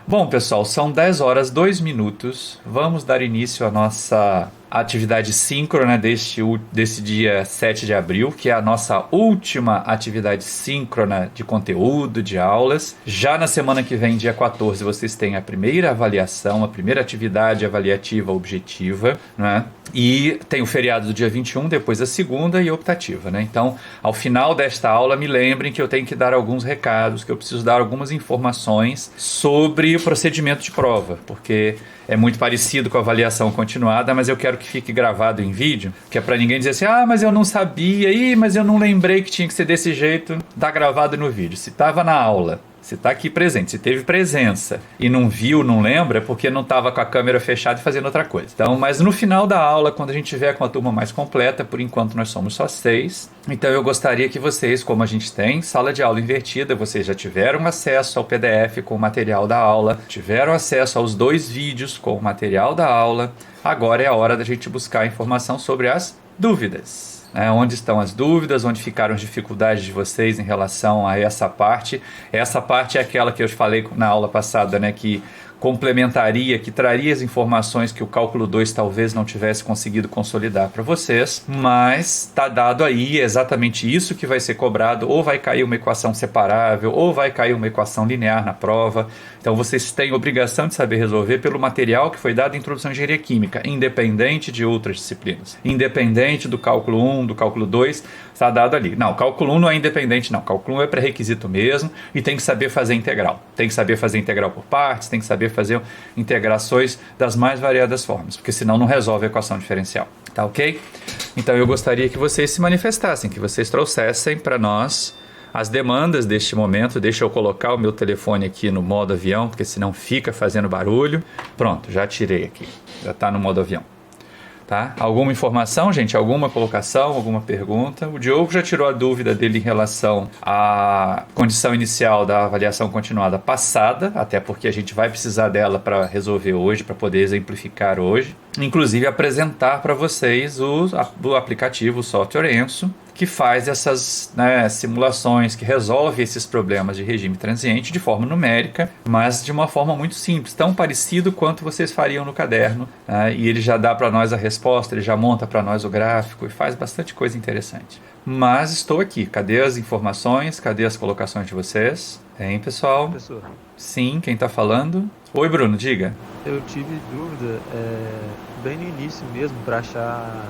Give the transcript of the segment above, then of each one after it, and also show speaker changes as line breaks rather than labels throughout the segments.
Bom, pessoal, são 10 horas 2 minutos. Vamos dar início à nossa atividade síncrona desse dia 7 de abril, que é a nossa última atividade síncrona de conteúdo, de aulas. Já na semana que vem, dia 14, vocês têm a primeira avaliação, a primeira atividade avaliativa objetiva, né? E tem o feriado do dia 21, depois a segunda e a optativa, né? Então, ao final desta aula, me lembrem que eu tenho que dar alguns recados, que eu preciso dar algumas informações sobre o procedimento de prova, porque é muito parecido com a avaliação continuada, mas eu quero que fique gravado em vídeo, que é para ninguém dizer assim, mas eu não sabia, mas eu não lembrei que tinha que ser desse jeito. Tá gravado no vídeo. Se estava na aula, se está aqui presente, se teve presença e não viu, não lembra, é porque não estava com a câmera fechada e fazendo outra coisa. Então, mas no final da aula, quando a gente tiver com a turma mais completa, por enquanto nós somos só 6, então eu gostaria que vocês, como a gente tem sala de aula invertida, vocês já tiveram acesso ao PDF com o material da aula, tiveram acesso aos 2 vídeos com o material da aula, agora é a hora da gente buscar informação sobre as dúvidas. Onde estão as dúvidas, onde ficaram as dificuldades de vocês em relação a essa parte. Essa parte é aquela que eu falei na aula passada, né, que complementaria, que traria as informações que o cálculo 2 talvez não tivesse conseguido consolidar para vocês, mas está dado aí exatamente isso que vai ser cobrado, ou vai cair uma equação separável, ou vai cair uma equação linear na prova. Então vocês têm obrigação de saber resolver pelo material que foi dado em Introdução à Engenharia Química, independente de outras disciplinas, independente do cálculo 1, do cálculo 2, está dado ali. Não, o cálculo 1 não é independente, não. O cálculo 1 é pré-requisito mesmo e tem que saber fazer integral. Tem que saber fazer integral por partes, tem que saber fazer integrações das mais variadas formas, porque senão não resolve a equação diferencial. Tá ok? Então eu gostaria que vocês se manifestassem, que vocês trouxessem para nós as demandas deste momento. Deixa eu colocar o meu telefone aqui no modo avião, porque senão fica fazendo barulho. Pronto, já tirei aqui. Já está no modo avião. Tá? Alguma informação, gente? Alguma colocação, alguma pergunta? O Diogo já tirou a dúvida dele em relação à condição inicial da avaliação continuada passada, até porque a gente vai precisar dela para resolver hoje, para poder exemplificar hoje. Inclusive apresentar para vocês o aplicativo, o software Enso, que faz essas simulações, que resolve esses problemas de regime transiente de forma numérica, mas de uma forma muito simples, tão parecido quanto vocês fariam no caderno, e ele já dá para nós a resposta, ele já monta para nós o gráfico e faz bastante coisa interessante. Mas estou aqui, cadê as informações, cadê as colocações de vocês? Tem, pessoal?
Professor,
Sim, quem está falando? Oi, Bruno, diga.
eu tive dúvida bem no início mesmo para achar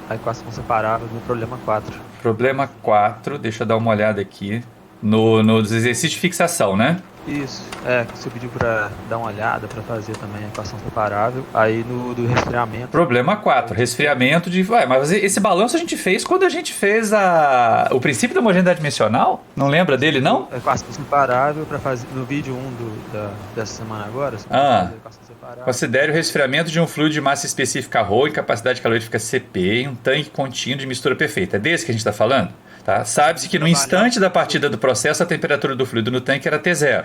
a equação separável no problema 4.
Problema 4, deixa eu dar uma olhada aqui, no exercício de fixação, né?
Isso, que você pediu para dar uma olhada para fazer também a equação separável. Aí no do resfriamento.
Problema 4, resfriamento de... mas esse balanço a gente fez quando a gente fez o princípio da homogeneidade dimensional? Não lembra dele, não?
A equação separável para fazer no vídeo 1 dessa semana agora. Você pode fazer a equação separável.
Considere o resfriamento de um fluido de massa específica ρ e capacidade calorífica Cp em um tanque contínuo de mistura perfeita. É desse que a gente está falando? Tá? Sabe-se que no instante da partida do processo, a temperatura do fluido no tanque era T0.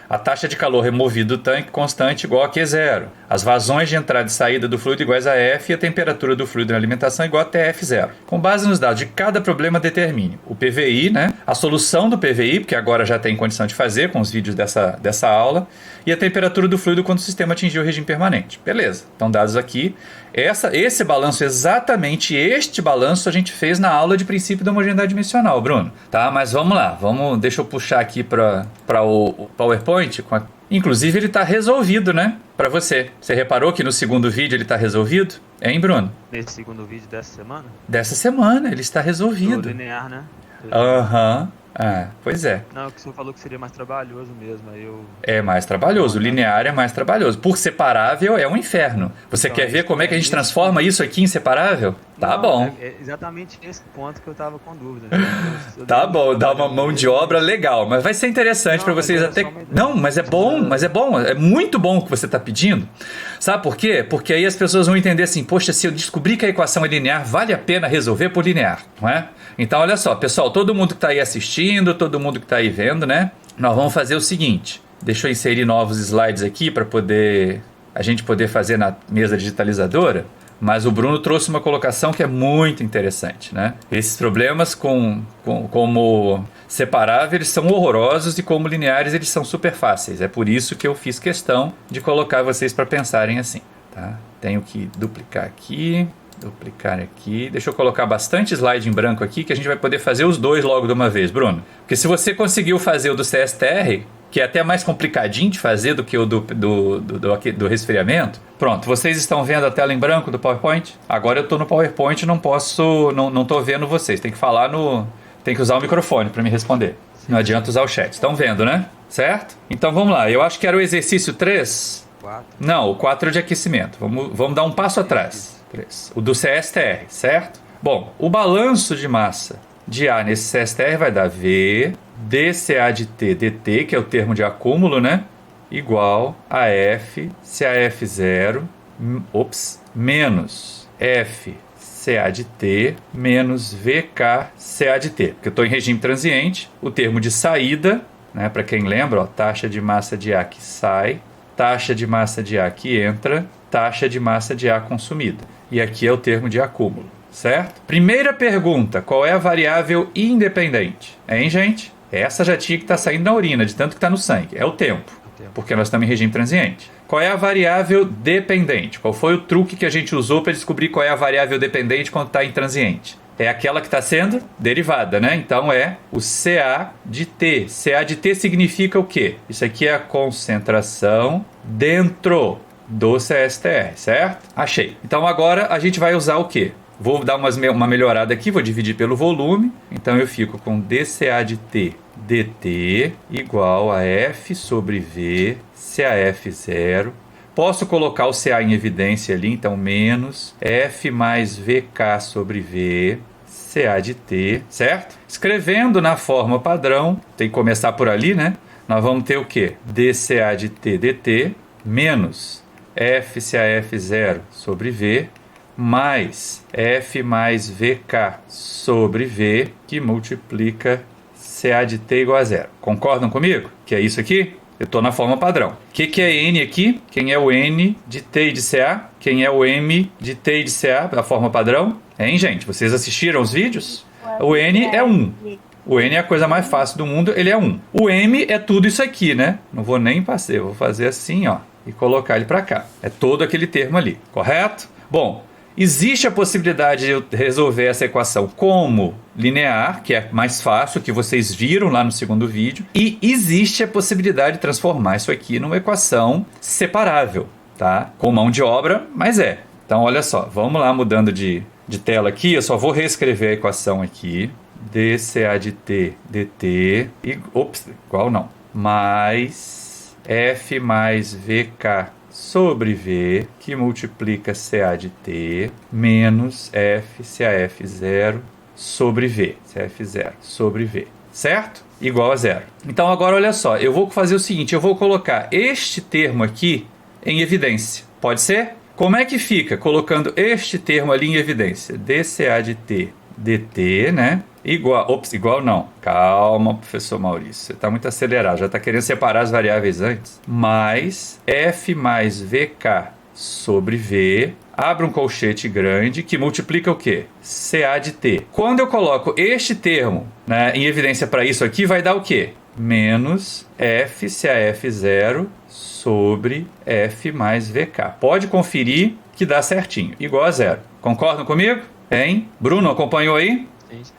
A taxa de calor removido do tanque constante igual a Q0. As vazões de entrada e saída do fluido iguais a F e a temperatura do fluido na alimentação igual a TF0. Com base nos dados de cada problema, determine o PVI, a solução do PVI, porque agora já tem condição de fazer com os vídeos dessa aula, e a temperatura do fluido quando o sistema atingiu o regime permanente. Beleza, então dados aqui. Esse balanço, exatamente este balanço, a gente fez na aula de princípio da homogeneidade dimensional, Bruno. Tá, mas vamos lá, deixa eu puxar aqui para o PowerPoint. Inclusive ele está resolvido, né? Para você. Você reparou que no segundo vídeo ele está resolvido? Hein, Bruno?
Nesse segundo vídeo dessa semana?
Dessa semana, ele está resolvido.
Do linear, né?
Aham. Pois é.
Não, que o senhor falou que seria mais trabalhoso mesmo.
É mais trabalhoso, o linear é mais trabalhoso. Por separável é um inferno. Você
Então,
quer ver como é que a gente transforma isso aqui em separável? Tá
Não,
bom.
É exatamente esse ponto que eu tava com dúvida. Né?
Tá bom, dá uma mão de obra legal, mas vai ser interessante para vocês
mas
até...
era só uma ideia.
Não, mas é bom, é muito bom o que você está pedindo. Sabe por quê? Porque aí as pessoas vão entender assim, poxa, se eu descobrir que a equação é linear, vale a pena resolver por linear, não é? Então, olha só, pessoal, todo mundo que está aí assistindo, todo mundo que está aí vendo, né? Nós vamos fazer o seguinte, deixa eu inserir novos slides aqui para a gente poder fazer na mesa digitalizadora. Mas o Bruno trouxe uma colocação que é muito interessante, né? Esses problemas como separável eles são horrorosos e como lineares eles são super fáceis. É por isso que eu fiz questão de colocar vocês para pensarem assim, tá? Tenho que duplicar aqui, duplicar aqui. Deixa eu colocar bastante slide em branco aqui que a gente vai poder fazer os dois logo de uma vez, Bruno. Porque se você conseguiu fazer o do CSTR, que é até mais complicadinho de fazer do que o do resfriamento. Pronto, vocês estão vendo a tela em branco do PowerPoint? Agora eu estou no PowerPoint e não estou vendo vocês. Tem que usar o microfone para me responder. Não adianta usar o chat. Estão vendo, né? Certo? Então vamos lá. Eu acho que era o exercício 3.
4.
Não, o 4 é de aquecimento. Vamos dar um passo atrás. 3. O do CSTR, certo? Bom, o balanço de massa de A nesse CSTR vai dar V dCA de T dt, que é o termo de acúmulo, né? Igual a F CaF0 menos F CA de T menos VK CA de T. Porque eu estou em regime transiente, o termo de saída, né? Para quem lembra, ó, taxa de massa de A que sai, taxa de massa de A que entra, taxa de massa de A consumida. E aqui é o termo de acúmulo, certo? Primeira pergunta, qual é a variável independente? Hein, gente? Essa já tinha que estar saindo na urina, de tanto que está no sangue. É o tempo, porque nós estamos em regime transiente. Qual é a variável dependente? Qual foi o truque que a gente usou para descobrir qual é a variável dependente quando está em transiente? É aquela que está sendo derivada, né? Então é o CA de T. CA de T significa o quê? Isso aqui é a concentração dentro do CSTR, certo? Achei. Então agora a gente vai usar o quê? Vou dar uma melhorada aqui, vou dividir pelo volume. Então eu fico com dCA de T dt igual a F sobre V CaF0. Posso colocar o CA em evidência ali, então menos F mais VK sobre V CA de T, certo? Escrevendo na forma padrão, tem que começar por ali, né? Nós vamos ter o quê? dCA de T dt menos F CaF0 sobre V mais F mais VK sobre V, que multiplica CA de T igual a zero. Concordam comigo? Que é isso aqui? Eu estou na forma padrão. O que é N aqui? Quem é o N de T e de CA? Quem é o M de T e de CA da forma padrão? Hein, gente? Vocês assistiram os vídeos? O N é 1. O N é a coisa mais fácil do mundo, ele é 1. O M é tudo isso aqui, né? Não vou nem passar, vou fazer assim, ó, e colocar ele para cá. É todo aquele termo ali, correto? Bom, existe a possibilidade de eu resolver essa equação como linear, que é mais fácil, que vocês viram lá no segundo vídeo, e existe a possibilidade de transformar isso aqui numa equação separável, tá? Com mão de obra, mas é. Então, olha só, vamos lá mudando de tela aqui, eu só vou reescrever a equação aqui, dCA de T dt, igual não, mais F mais VK sobre V, que multiplica CA de T, menos F CaF0 sobre V, CaF0 sobre V, certo? Igual a zero. Então agora olha só, eu vou fazer o seguinte, eu vou colocar este termo aqui em evidência, pode ser? Como é que fica colocando este termo ali em evidência? dCA de T dt, né? Igual não. Calma, professor Maurício. Você está muito acelerado. Já está querendo separar as variáveis antes. Mais F mais VK sobre V. Abre um colchete grande que multiplica o quê? CA de T. Quando eu coloco este termo, né, em evidência para isso aqui, vai dar o quê? Menos F CaF0 sobre F mais VK. Pode conferir que dá certinho. Igual a zero. Concordam comigo? Hein? Bruno, acompanhou aí?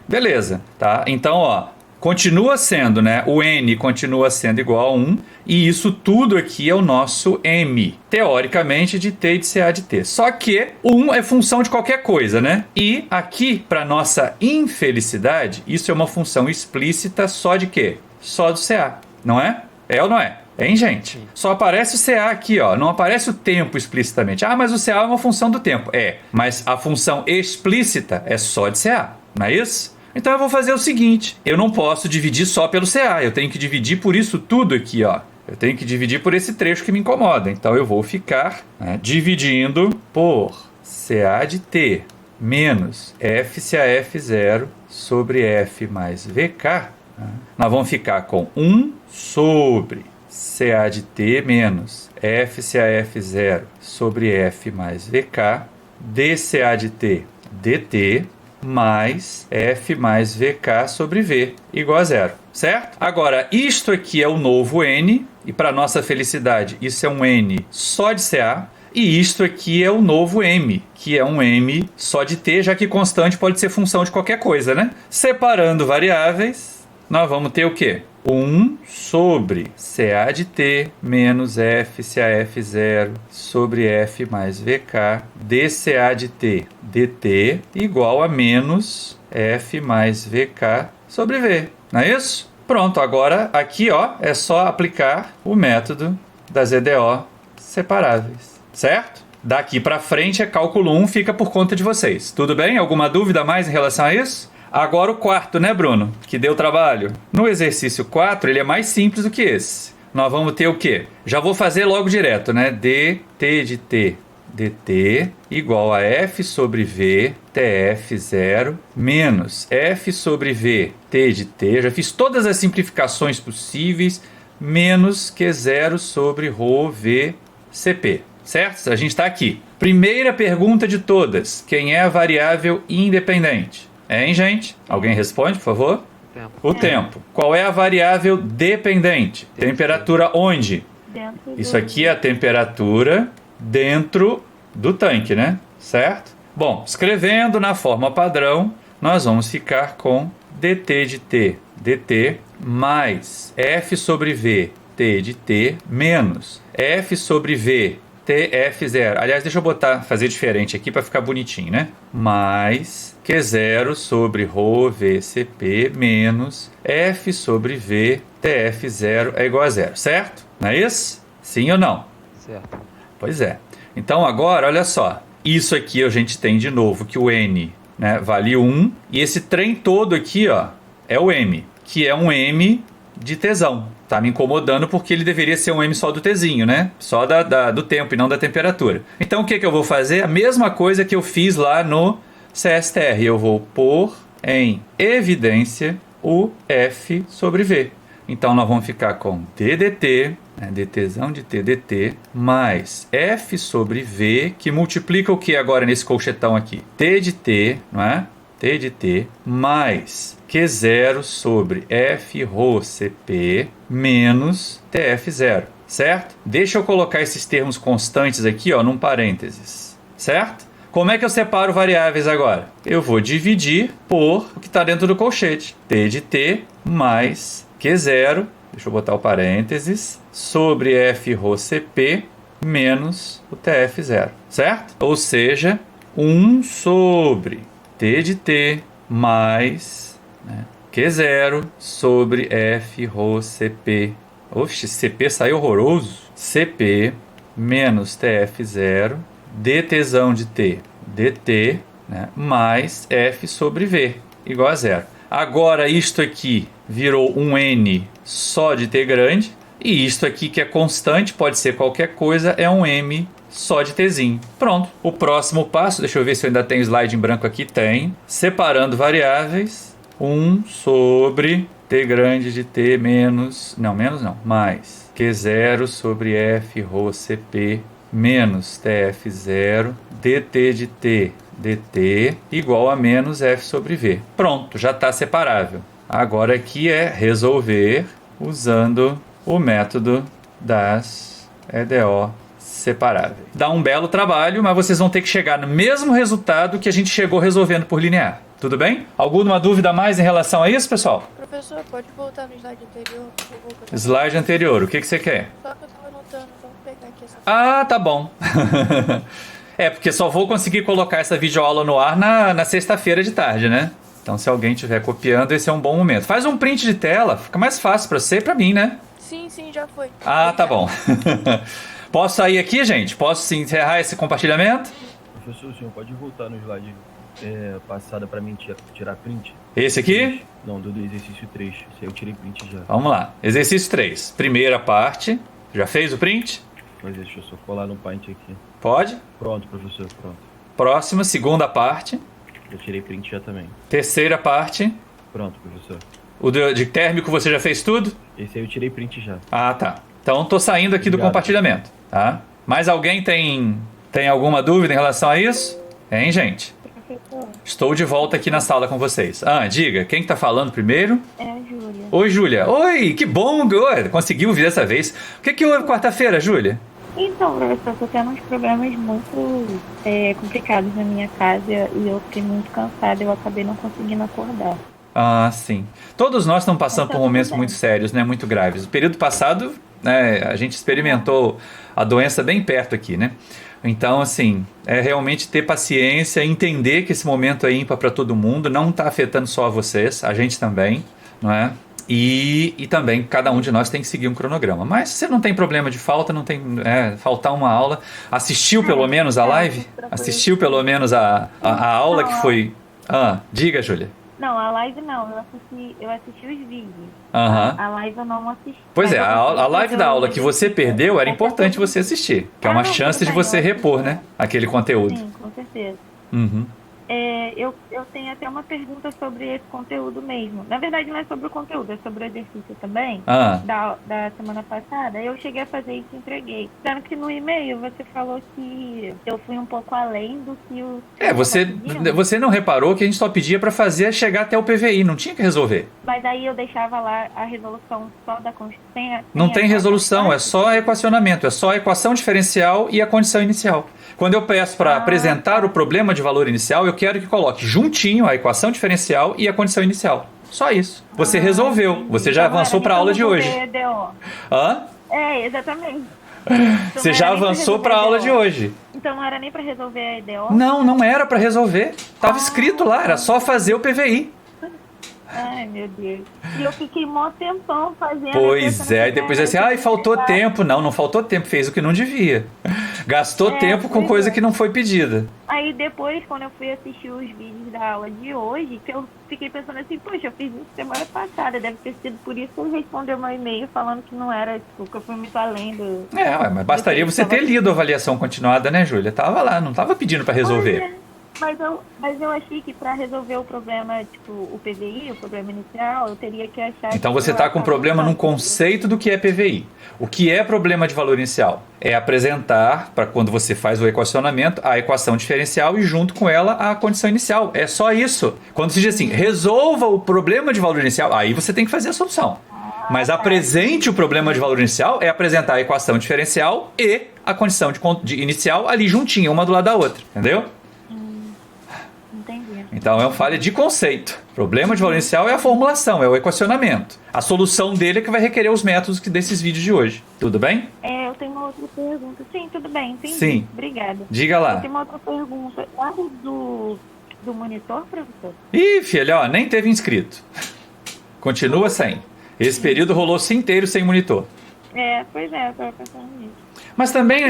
Beleza, tá? Então, ó, continua sendo, né? O N continua sendo igual a 1 e isso tudo aqui é o nosso M, teoricamente, de T e de CA de T. Só que o 1 é função de qualquer coisa, né? E aqui, para nossa infelicidade, isso é uma função explícita só de quê? Só do CA, não é? É ou não é? Hein, gente? Só aparece o CA aqui, ó. Não aparece o tempo explicitamente. Ah, mas o CA é uma função do tempo. É, mas a função explícita é só de CA. Não é isso? Então eu vou fazer o seguinte, eu não posso dividir só pelo CA, eu tenho que dividir por isso tudo aqui, ó. Eu tenho que dividir por esse trecho que me incomoda. Então eu vou ficar, né, dividindo por CA de T menos F CaF0 sobre F mais VK. Né? Nós vamos ficar com 1 sobre CA de T menos F CaF0 sobre F mais VK dCA de T dt mais F mais VK sobre V igual a zero, certo? Agora, isto aqui é o novo N, e para nossa felicidade, isso é um N só de CA, e isto aqui é o novo M, que é um M só de T, já que constante pode ser função de qualquer coisa, né? Separando variáveis, nós vamos ter o quê? 1 sobre CA de T menos F CAF0 sobre F mais VK dCA de T dt igual a menos F mais VK sobre V. Não é isso? Pronto, agora aqui ó, é só aplicar o método das EDO separáveis, certo? Daqui para frente é cálculo 1, fica por conta de vocês. Tudo bem? Alguma dúvida mais em relação a isso? Agora o quarto, né, Bruno? Que deu trabalho. No exercício 4, ele é mais simples do que esse. Nós vamos ter o quê? Já vou fazer logo direto, né? dt de t dt igual a f sobre v tf0 menos f sobre v t de t. Já fiz todas as simplificações possíveis, menos q0 sobre ρ v cp. Certo? A gente está aqui. Primeira pergunta de todas. Quem é a variável independente? Hein, gente? Alguém responde, por favor?
Tempo.
O tempo. Qual é a variável dependente? Temperatura onde? Isso aqui é a temperatura dentro do tanque, né? Certo? Bom, escrevendo na forma padrão, nós vamos ficar com dt de t dt mais f sobre v t de t menos f sobre v tf0. Aliás, deixa eu fazer diferente aqui para ficar bonitinho, né? Mais Q0 sobre ρ VCP menos F sobre V TF0 é igual a zero, certo? Não é isso? Sim ou não?
Certo.
Pois é. Então agora, olha só. Isso aqui a gente tem de novo que o N, né, vale 1. E esse trem todo aqui, ó, é o M, que é um M de tesão. Tá me incomodando porque ele deveria ser um M só do Tzinho, né? Só do tempo e não da temperatura. Então o que eu vou fazer? A mesma coisa que eu fiz lá no CSTR. Eu vou pôr em evidência o F sobre V. Então nós vamos ficar com ddt, né, dtzão de t dt, mais F sobre V, que multiplica o que agora nesse colchetão aqui? T de t, não é? T de t, mais Q0 sobre F ρ CP menos TF0, certo? Deixa eu colocar esses termos constantes aqui, ó, num parênteses, certo? Como é que eu separo variáveis agora? Eu vou dividir por o que está dentro do colchete. T de t mais Q0, deixa eu botar o parênteses, sobre F ρ CP menos o TF0, certo? Ou seja, 1 sobre T de t mais, né, Q0 sobre F ρ CP. Oxe, CP saiu horroroso. CP menos TF0 dtzão de t dt, né, mais F sobre V igual a zero. Agora isto aqui virou um N só de t grande. E isto aqui que é constante, pode ser qualquer coisa, é um M só de tzinho. Pronto. O próximo passo, deixa eu ver se eu ainda tenho slide em branco aqui. Tem. Separando variáveis. 1 sobre t grande de t menos... Não, menos não. Mais Q0 sobre F ρ CP menos TF0 dt de t dt igual a menos F sobre V. Pronto, já está separável. Agora aqui é resolver usando o método das EDO separáveis. Dá um belo trabalho, mas vocês vão ter que chegar no mesmo resultado que a gente chegou resolvendo por linear. Tudo bem? Alguma dúvida mais em relação a isso, pessoal?
Professor, pode voltar no slide anterior, por favor?
Slide anterior, o que você quer?
Só que eu tava anotando, vamos pegar aqui essa...
Ah, tá bom. É, porque só vou conseguir colocar essa videoaula no ar na sexta-feira de tarde, né? Então, se alguém estiver copiando, esse é um bom momento. Faz um print de tela, fica mais fácil para você e para mim, né?
Sim, já foi.
Ah, tá bom. Posso sair aqui, gente? Posso encerrar esse compartilhamento?
Professor, o senhor pode voltar no slide passado para mim tirar print?
Esse aqui?
Não, do exercício 3. Esse aí eu tirei print já.
Vamos lá. Exercício 3. Primeira parte. Já fez o print?
Mas deixa eu só colar no Paint aqui.
Pode?
Pronto, professor, pronto.
Próxima, segunda parte.
Eu tirei print já também.
Terceira parte.
Pronto, professor.
O de térmico você já fez tudo?
Esse aí eu tirei print já.
Ah, tá. Então tô saindo aqui do compartilhamento, tá? Mais alguém tem alguma dúvida em relação a isso? Hein, gente?
Professor.
Estou de volta aqui na sala com vocês. Diga, quem que tá falando primeiro?
É a Júlia.
Oi, Júlia. Oi, que bom, conseguiu vir dessa vez. O que houve quarta-feira, Júlia?
Então, professor, eu tô tendo uns problemas muito complicados na minha casa e eu fiquei muito cansada, eu acabei não conseguindo acordar.
Ah, sim. Todos nós estamos passando por momentos
bem.
muito sérios, né? Muito graves. No período passado, né, a gente experimentou a doença bem perto aqui, né? Então, assim, é realmente ter paciência, entender que esse momento é ímpar para todo mundo, não está afetando só vocês, a gente também, não é? E também cada um de nós tem que seguir um cronograma. Mas se não tem problema de falta, não tem faltar uma aula. Assistiu pelo menos a live? Assistiu pelo menos a aula que foi... diga, Júlia.
Não, a live não, eu assisti os vídeos. A live eu não assisti.
Pois é, a live da aula que você perdeu era importante você assistir, que é uma chance de você repor, né, aquele conteúdo.
Sim, com certeza.
Uhum.
Eu tenho até uma pergunta sobre esse conteúdo mesmo. Na verdade, não é sobre o conteúdo, é sobre o exercício também. Da semana passada, eu cheguei a fazer isso e entreguei. Sendo que no e-mail você falou que eu fui um pouco além do que o...
Você não reparou que a gente só pedia para fazer chegar até o PVI, não tinha que resolver.
Mas aí eu deixava lá a resolução só da Constituição.
Não tem resolução, é só equacionamento, é só a equação diferencial e a condição inicial. Quando eu peço para apresentar o problema de valor inicial, eu quero que coloque juntinho a equação diferencial e a condição inicial. Só isso. Você resolveu. Você já avançou para a aula de hoje.
Exatamente.
Você já avançou para a aula de hoje.
Então não era nem para resolver a EDO?
Não era para resolver. Estava escrito lá, era só fazer o PVI.
Ai, meu Deus. E eu fiquei mó tempão fazendo.
Pois é, e depois assim, faltou tempo. Não faltou tempo, fez o que não devia. Gastou tempo com coisa que não foi pedida.
Aí depois, quando eu fui assistir os vídeos da aula de hoje, eu fiquei pensando assim, poxa, eu fiz isso semana passada, deve ter sido por isso que ele respondeu meu e-mail falando que não era, que eu fui muito além do...
Mas bastaria você ter lido a avaliação continuada, né, Júlia? Tava lá, não tava pedindo para resolver.
Mas eu achei que para resolver o problema, tipo, o PVI, o problema inicial, eu teria que achar...
Então você está com problema no conceito do que é PVI. O que é problema de valor inicial? É apresentar, para quando você faz o equacionamento, a equação diferencial e junto com ela a condição inicial. É só isso. Quando se diz assim, resolva o problema de valor inicial, aí você tem que fazer a solução. Mas apresente o problema de valor inicial é apresentar a equação diferencial e a condição de inicial ali juntinha, uma do lado da outra. Entendeu? Então é uma falha de conceito. O problema de valor inicial é a formulação, é o equacionamento. A solução dele é que vai requerer os métodos desses vídeos de hoje. Tudo bem?
Eu tenho uma outra pergunta. Sim, tudo bem, entendi.
Sim.
Obrigada.
Diga lá.
Eu tenho uma outra pergunta. Lado do monitor, professor?
Ih, filha, nem teve inscrito. Continua sem. Esse período rolou-se inteiro sem monitor.
Pois é, eu estava pensando nisso.
Mas também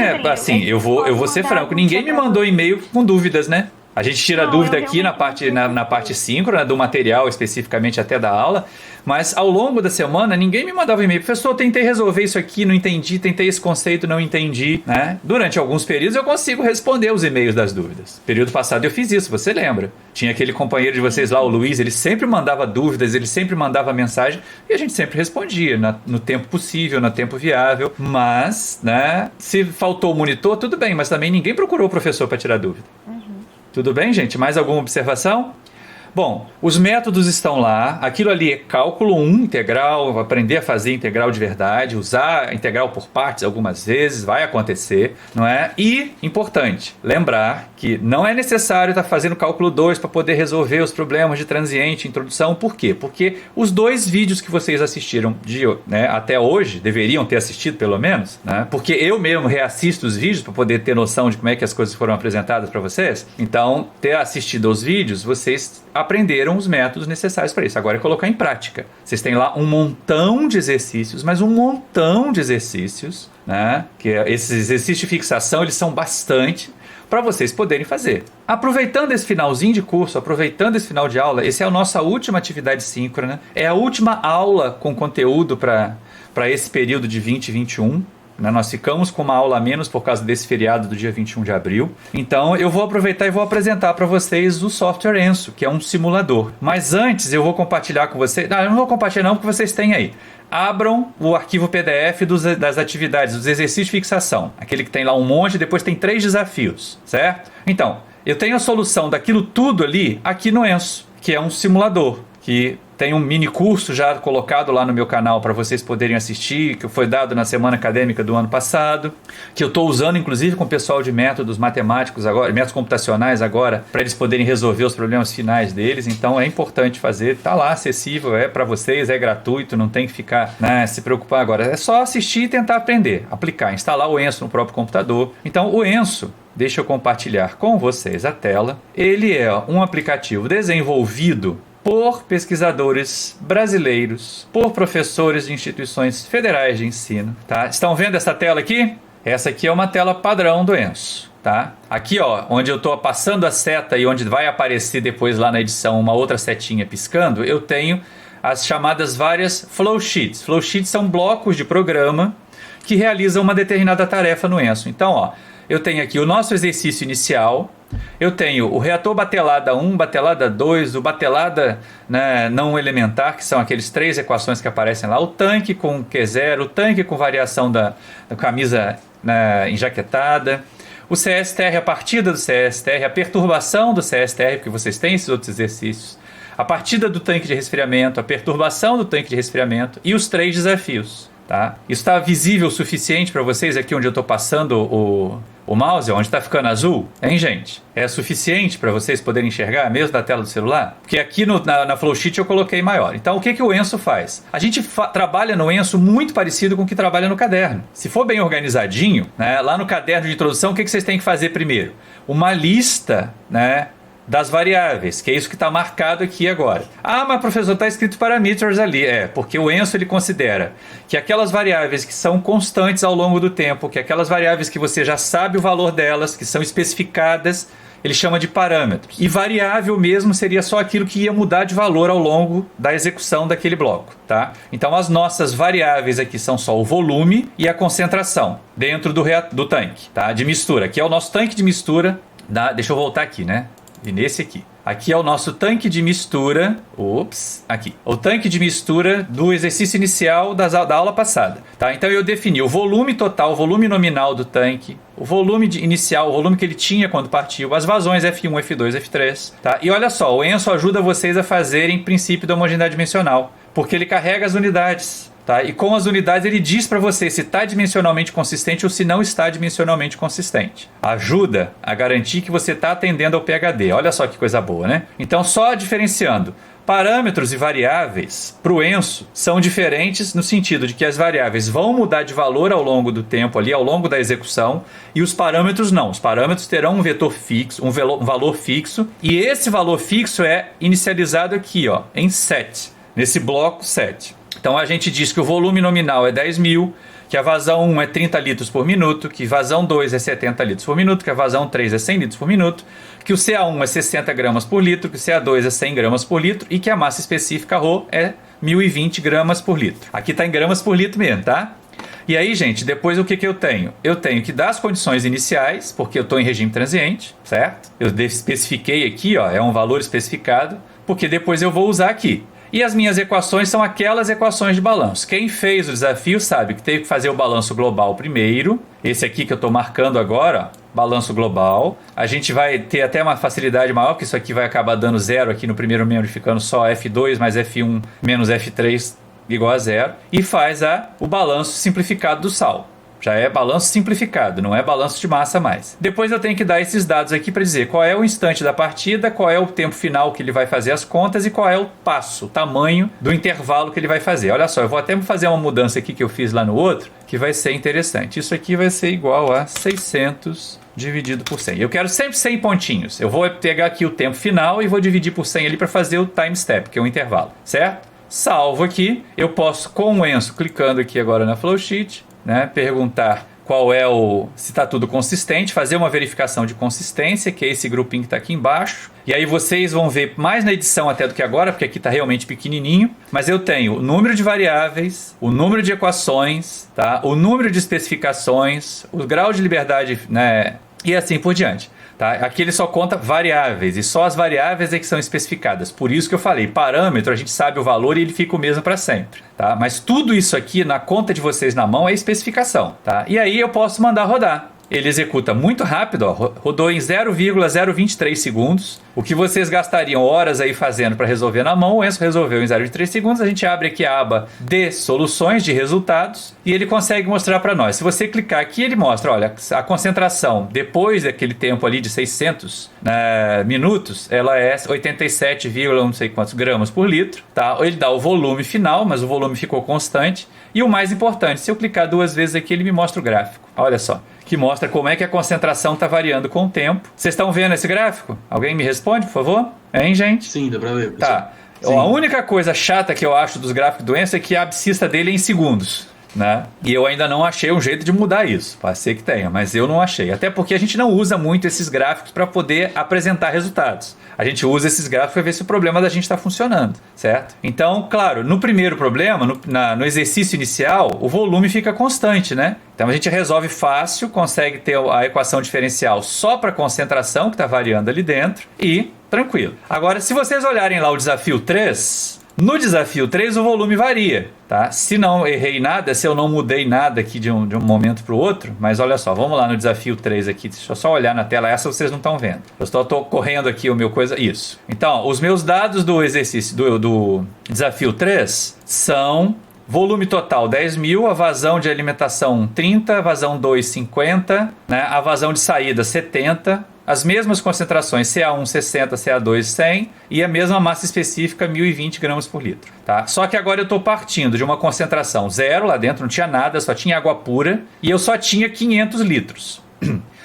eu vou ser franco, ninguém me mandou e-mail com dúvidas, né? A gente tira dúvida aqui na parte síncrona do material, especificamente até da aula, mas ao longo da semana ninguém me mandava e-mail. Professor, tentei resolver isso aqui, não entendi, tentei esse conceito, não entendi, né? Durante alguns períodos eu consigo responder os e-mails das dúvidas. Período passado eu fiz isso, você lembra? Tinha aquele companheiro de vocês lá, o Luiz, ele sempre mandava dúvidas, ele sempre mandava mensagem e a gente sempre respondia no tempo possível, no tempo viável, mas, né, se faltou o monitor, tudo bem, mas também ninguém procurou o professor para tirar dúvida. Tudo bem, gente? Mais alguma observação? Bom, os métodos estão lá. Aquilo ali é cálculo 1, integral, aprender a fazer integral de verdade, usar integral por partes algumas vezes, vai acontecer, não é? E, importante, lembrar que não é necessário estar fazendo cálculo 2 para poder resolver os problemas de transiente, introdução. Por quê? Porque os 2 vídeos que vocês assistiram até hoje, deveriam ter assistido pelo menos, né? Porque eu mesmo reassisto os vídeos para poder ter noção de como é que as coisas foram apresentadas para vocês. Então, ter assistido aos vídeos, vocês aprenderam os métodos necessários para isso. Agora é colocar em prática. Vocês têm lá um montão de exercícios, mas um montão de exercícios, né? Que esses exercícios de fixação, eles são bastante para vocês poderem fazer. Aproveitando esse finalzinho de curso, aproveitando esse final de aula, essa é a nossa última atividade síncrona, é a última aula com conteúdo para esse período de 2021. Nós ficamos com uma aula a menos por causa desse feriado do dia 21 de abril. Então eu vou aproveitar e vou apresentar para vocês o software Enso, que é um simulador. Mas antes eu vou compartilhar com vocês... eu não vou compartilhar não, porque vocês têm aí. Abram o arquivo PDF das atividades, dos exercícios de fixação. Aquele que tem lá um monte e depois tem 3 desafios, certo? Então, eu tenho a solução daquilo tudo ali aqui no Enso, que é um simulador, que tem um mini curso já colocado lá no meu canal para vocês poderem assistir, que foi dado na semana acadêmica do ano passado, que eu estou usando inclusive com o pessoal de métodos matemáticos agora, métodos computacionais agora, para eles poderem resolver os problemas finais deles. Então é importante fazer, está lá acessível, é para vocês, é gratuito, não tem que ficar, né, se preocupar agora. É só assistir e tentar aprender, aplicar, instalar o Enso no próprio computador. Então o Enso, deixa eu compartilhar com vocês a tela, ele é um aplicativo desenvolvido por pesquisadores brasileiros, por professores de instituições federais de ensino, tá? Estão vendo essa tela aqui? Essa aqui é uma tela padrão do Enso, tá? Aqui, ó, onde eu estou passando a seta e onde vai aparecer depois lá na edição uma outra setinha piscando, eu tenho as chamadas várias flowsheets. Flowsheets são blocos de programa que realizam uma determinada tarefa no Enso. Então, ó, eu tenho aqui o nosso exercício inicial, eu tenho o reator batelada 1, batelada 2, o batelada, né, não elementar, que são aqueles 3 equações que aparecem lá, o tanque com Q0, o tanque com variação da camisa, né, enjaquetada, o CSTR, a partida do CSTR, a perturbação do CSTR, porque vocês têm esses outros exercícios, a partida do tanque de resfriamento, a perturbação do tanque de resfriamento e os 3 desafios. Tá? Isso está visível o suficiente para vocês aqui onde eu estou passando o mouse, onde está ficando azul? Hein, gente? É suficiente para vocês poderem enxergar, mesmo da tela do celular? Porque aqui na flowsheet eu coloquei maior. Então, o que o Enso faz? A gente trabalha no Enso muito parecido com o que trabalha no caderno. Se for bem organizadinho, né, lá no caderno de introdução, o que vocês têm que fazer primeiro? Uma lista, né, das variáveis, que é isso que está marcado aqui agora. Ah, mas professor, está escrito parameters ali. É, porque o Enso ele considera que aquelas variáveis que são constantes ao longo do tempo, que aquelas variáveis que você já sabe o valor delas, que são especificadas, ele chama de parâmetros. E variável mesmo seria só aquilo que ia mudar de valor ao longo da execução daquele bloco, tá? Então as nossas variáveis aqui são só o volume e a concentração dentro do tanque, tá? De mistura. Aqui é o nosso tanque de mistura. Deixa eu voltar aqui, né? E nesse aqui. Aqui é o nosso tanque de mistura. Ops, aqui. O tanque de mistura do exercício inicial da aula passada. Tá? Então eu defini o volume total, o volume nominal do tanque, o volume inicial, o volume que ele tinha quando partiu, as vazões F1, F2, F3. Tá? E olha só, o Enso ajuda vocês a fazerem princípio da homogeneidade dimensional, porque ele carrega as unidades. Tá? E com as unidades ele diz para você se está dimensionalmente consistente ou se não está dimensionalmente consistente. Ajuda a garantir que você está atendendo ao PhD. Olha só que coisa boa, né? Então, só diferenciando, parâmetros e variáveis para o Enso são diferentes no sentido de que as variáveis vão mudar de valor ao longo do tempo, ali, ao longo da execução, e os parâmetros não. Os parâmetros terão um vetor fixo, um valor fixo, e esse valor fixo é inicializado aqui, ó, em set, nesse bloco set. Então a gente diz que o volume nominal é 10.000, que a vazão 1 é 30 litros por minuto, que vazão 2 é 70 litros por minuto, que a vazão 3 é 100 litros por minuto, que o CA1 é 60 gramas por litro, que o CA2 é 100 gramas por litro e que a massa específica ρ é 1.020 gramas por litro. Aqui está em gramas por litro mesmo, tá? E aí, gente, depois o que eu tenho? Eu tenho que dar as condições iniciais, porque eu estou em regime transiente, certo? Eu especifiquei aqui, ó, é um valor especificado, porque depois eu vou usar aqui. E as minhas equações são aquelas equações de balanço. Quem fez o desafio sabe que teve que fazer o balanço global primeiro. Esse aqui que eu estou marcando agora, ó, balanço global. A gente vai ter até uma facilidade maior, porque isso aqui vai acabar dando zero aqui no primeiro membro, ficando só F2 mais F1 menos F3 igual a zero. E faz o balanço simplificado do sal. Já é balanço simplificado, não é balanço de massa mais. Depois eu tenho que dar esses dados aqui para dizer qual é o instante da partida, qual é o tempo final que ele vai fazer as contas e qual é o passo, o tamanho do intervalo que ele vai fazer. Olha só, eu vou até fazer uma mudança aqui que eu fiz lá no outro, que vai ser interessante. Isso aqui vai ser igual a 600 dividido por 100. Eu quero sempre 100 pontinhos. Eu vou pegar aqui o tempo final e vou dividir por 100 ali para fazer o time step, que é o intervalo, certo? Salvo aqui. Eu posso, com o Enso, clicando aqui agora na flowsheet, né, perguntar qual é se está tudo consistente, fazer uma verificação de consistência, que é esse grupinho que está aqui embaixo. E aí vocês vão ver mais na edição até do que agora, porque aqui está realmente pequenininho. Mas eu tenho o número de variáveis, o número de equações, tá? O número de especificações, o grau de liberdade, né, e assim por diante. Tá? Aqui ele só conta variáveis, e só as variáveis é que são especificadas. Por isso que eu falei, parâmetro, a gente sabe o valor e ele fica o mesmo para sempre. Tá? Mas tudo isso aqui na conta de vocês na mão é especificação. Tá? E aí eu posso mandar rodar. ele executa muito rápido, ó, rodou em 0,023 segundos. O que vocês gastariam horas aí fazendo para resolver na mão, o Enzo resolveu em 0,3 segundos. A gente abre aqui a aba de soluções, de resultados, e ele consegue mostrar para nós. Se você clicar aqui, ele mostra, olha, a concentração depois daquele tempo ali de 600 minutos, ela é 87, não sei quantos gramas por litro, tá? Ele dá o volume final, mas o volume ficou constante. E o mais importante, se eu clicar 2 vezes aqui, ele me mostra o gráfico. Olha só, que mostra como é que a concentração está variando com o tempo. Vocês estão vendo esse gráfico? Alguém me responde, por favor? Hein, gente?
Sim, dá pra ver.
Tá. Sim. A única coisa chata que eu acho dos gráficos do Enzo é que a abscissa dele é em segundos, né? E eu ainda não achei um jeito de mudar isso. Pode ser que tenha, mas eu não achei. Até porque a gente não usa muito esses gráficos para poder apresentar resultados. A gente usa esses gráficos para ver se o problema da gente está funcionando, certo? Então, claro, no primeiro problema, no exercício inicial, o volume fica constante, né? Então a gente resolve fácil, consegue ter a equação diferencial só para a concentração que está variando ali dentro e tranquilo. Agora, se vocês olharem lá o desafio 3... No desafio 3 o volume varia, tá? Se não errei nada, se eu não mudei nada aqui de um momento para o outro, mas olha só, vamos lá no desafio 3 aqui, deixa eu só olhar na tela, essa vocês não estão vendo. Eu estou correndo aqui o meu coisa, isso. Então, os meus dados do exercício, do desafio 3 são volume total 10.000, a vazão de alimentação 30, a vazão 2 50, né? A vazão de saída 70, as mesmas concentrações CA1 60, CA2 100 e a mesma massa específica 1.020 gramas por litro. Tá? Só que agora eu estou partindo de uma concentração zero, lá dentro não tinha nada, só tinha água pura e eu só tinha 500 litros.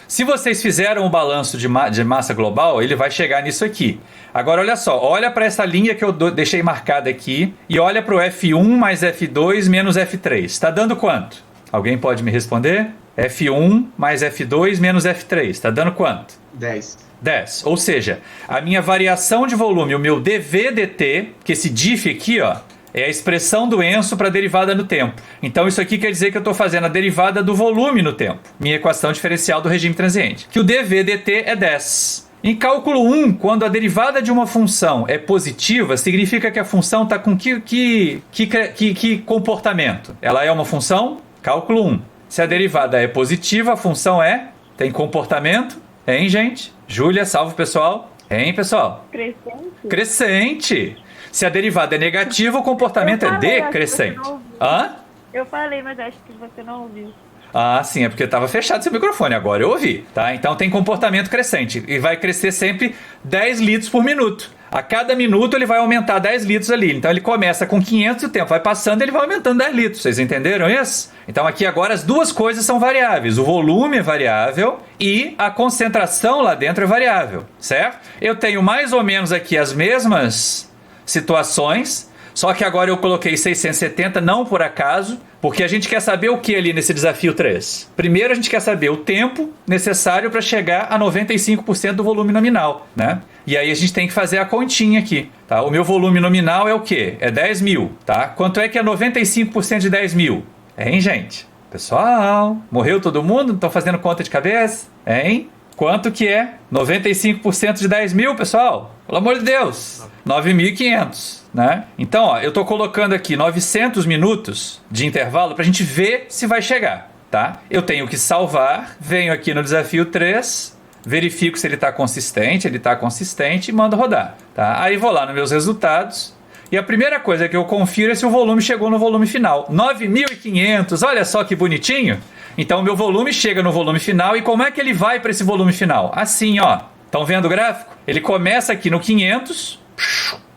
Se vocês fizeram o balanço de massa global, ele vai chegar nisso aqui. Agora olha só, olha para essa linha que eu deixei marcada aqui e olha para o F1 mais F2 menos F3. Está dando quanto? Alguém pode me responder? F1 mais F2 menos F3. Está dando quanto? 10. Ou seja, a minha variação de volume, o meu dV/dt, que esse diff aqui, ó, é a expressão do Enzo para a derivada no tempo. Então isso aqui quer dizer que eu estou fazendo a derivada do volume no tempo. Minha equação diferencial do regime transiente. Que o dV/dt é 10. Em cálculo 1, quando a derivada de uma função é positiva, significa que a função está com que comportamento? Ela é uma função? Cálculo 1. Se a derivada é positiva, a função tem comportamento? Hein, gente? Júlia, salve, pessoal. Hein, pessoal? Crescente. Se a derivada é negativa, o comportamento é decrescente. Hã?
Eu falei, mas acho que você não ouviu.
Ah, sim, é porque estava fechado seu microfone, agora eu ouvi, tá? Então tem comportamento crescente e vai crescer sempre 10 litros por minuto. A cada minuto ele vai aumentar 10 litros ali. Então ele começa com 500 e o tempo vai passando, ele vai aumentando 10 litros. Vocês entenderam isso? Então aqui agora as duas coisas são variáveis. O volume é variável e a concentração lá dentro é variável, certo? Eu tenho mais ou menos aqui as mesmas situações, só que agora eu coloquei 670 não por acaso, porque a gente quer saber o que ali nesse desafio 3? Primeiro a gente quer saber o tempo necessário para chegar a 95% do volume nominal, né? E aí a gente tem que fazer a continha aqui, tá? O meu volume nominal é o quê? É 10.000, tá? Quanto é que é 95% de 10.000? Hein, gente? Pessoal, morreu todo mundo? Não estão fazendo conta de cabeça? Hein? Quanto que é 95% de 10.000, pessoal? Pelo amor de Deus! 9.500, né? Então, ó, eu estou colocando aqui 900 minutos de intervalo para a gente ver se vai chegar, tá? Eu tenho que salvar, venho aqui no desafio 3, verifico se ele está consistente e mando rodar, tá? Aí vou lá nos meus resultados e a primeira coisa que eu confiro é se o volume chegou no volume final. 9.500, olha só que bonitinho! Então o meu volume chega no volume final e como é que ele vai para esse volume final? Assim, ó. Estão vendo o gráfico? Ele começa aqui no 500